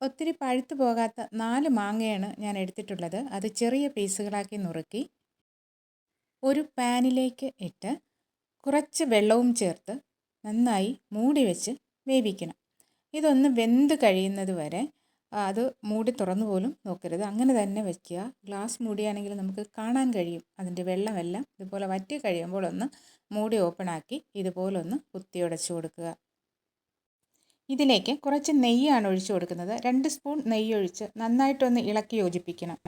ഒത്തിരി പഴുത്തു പോകാത്ത 4 മാങ്ങയാണ് ഞാൻ എടുത്തിട്ടുള്ളത്. അത് ചെറിയ പീസുകളാക്കി നുറുക്കി ഒരു പാനിലേക്ക് ഇട്ട് കുറച്ച് വെള്ളവും ചേർത്ത് നന്നായി മൂടി വെച്ച് വേവിക്കണം. ഇതൊന്ന് വെന്ത് കഴിയുന്നത് വരെ അത് മൂടി തുറന്നു പോലും നോക്കരുത്. അങ്ങനെ തന്നെ വയ്ക്കുക. ഗ്ലാസ് മൂടിയാണെങ്കിൽ നമുക്ക് കാണാൻ കഴിയും. അതിൻ്റെ വെള്ളമെല്ലാം ഇതുപോലെ വറ്റി കഴിയുമ്പോൾ ഒന്ന് മൂടി ഓപ്പണാക്കി ഇതുപോലൊന്ന് കുത്തിയുടച്ചു കൊടുക്കുക. ഇതിലേക്ക് കുറച്ച് നെയ്യാണ് ഒഴിച്ചു കൊടുക്കുന്നത്. 2 സ്പൂൺ നെയ്യ് ഒഴിച്ച് നന്നായിട്ടൊന്ന് ഇളക്കി യോജിപ്പിക്കണം.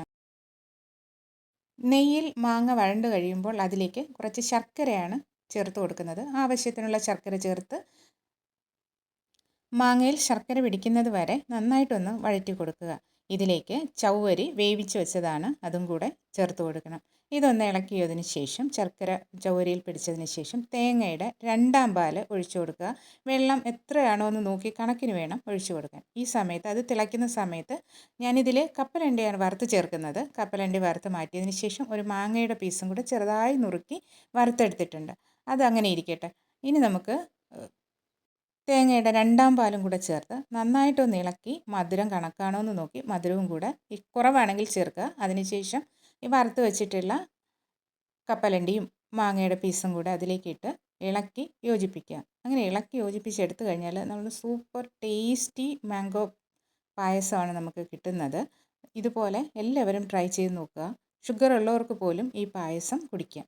നെയ്യിൽ മാങ്ങ വഴണ്ട് കഴിയുമ്പോൾ അതിലേക്ക് കുറച്ച് ശർക്കരയാണ് ചേർത്ത് കൊടുക്കുന്നത്. ആവശ്യത്തിനുള്ള ശർക്കര ചേർത്ത് മാങ്ങയിൽ ശർക്കര പിടിക്കുന്നത് വരെ നന്നായിട്ടൊന്ന് വഴറ്റി കൊടുക്കുക. ഇതിലേക്ക് ചവ്വരി വേവിച്ച് വെച്ചതാണ്, അതും കൂടെ ചേർത്ത് കൊടുക്കണം. ഇതൊന്ന് ഇളക്കിയതിന് ശേഷം ശർക്കര ചവ്വരിയിൽ പിടിച്ചതിന് ശേഷം തേങ്ങയുടെ 2ാം പാല് ഒഴിച്ചു കൊടുക്കുക. വെള്ളം എത്രയാണോ എന്ന് നോക്കി കണക്കിന് വേണം ഒഴിച്ചു കൊടുക്കാൻ. ഈ സമയത്ത് അത് തിളയ്ക്കുന്ന സമയത്ത് ഞാനിതിൽ കപ്പലണ്ടിയാണ് വറുത്ത് ചേർക്കുന്നത്. കപ്പലണ്ടി വറുത്ത് മാറ്റിയതിന് ശേഷം ഒരു മാങ്ങയുടെ പീസും കൂടെ ചെറുതായി നുറുക്കി വറുത്തെടുത്തിട്ടുണ്ട്. അതങ്ങനെ ഇരിക്കട്ടെ. ഇനി നമുക്ക് തേങ്ങയുടെ 2ാം പാലും കൂടെ ചേർത്ത് നന്നായിട്ടൊന്ന് ഇളക്കി മധുരം കണക്കാണോ എന്ന് നോക്കി മധുരവും കൂടെ കുറവാണെങ്കിൽ ചേർക്കുക. അതിനുശേഷം ഈ വറുത്ത് വെച്ചിട്ടുള്ള കപ്പലണ്ടിയും മാങ്ങയുടെ പീസും കൂടെ അതിലേക്കിട്ട് ഇളക്കി യോജിപ്പിക്കുക. അങ്ങനെ ഇളക്കി യോജിപ്പിച്ചെടുത്തു കഴിഞ്ഞാൽ നമ്മൾ സൂപ്പർ ടേസ്റ്റി മാംഗോ പായസമാണ് നമുക്ക് കിട്ടുന്നത്. ഇതുപോലെ എല്ലാവരും ട്രൈ ചെയ്ത് നോക്കുക. ഷുഗർ ഉള്ളവർക്ക് പോലും ഈ പായസം കുടിക്കാം.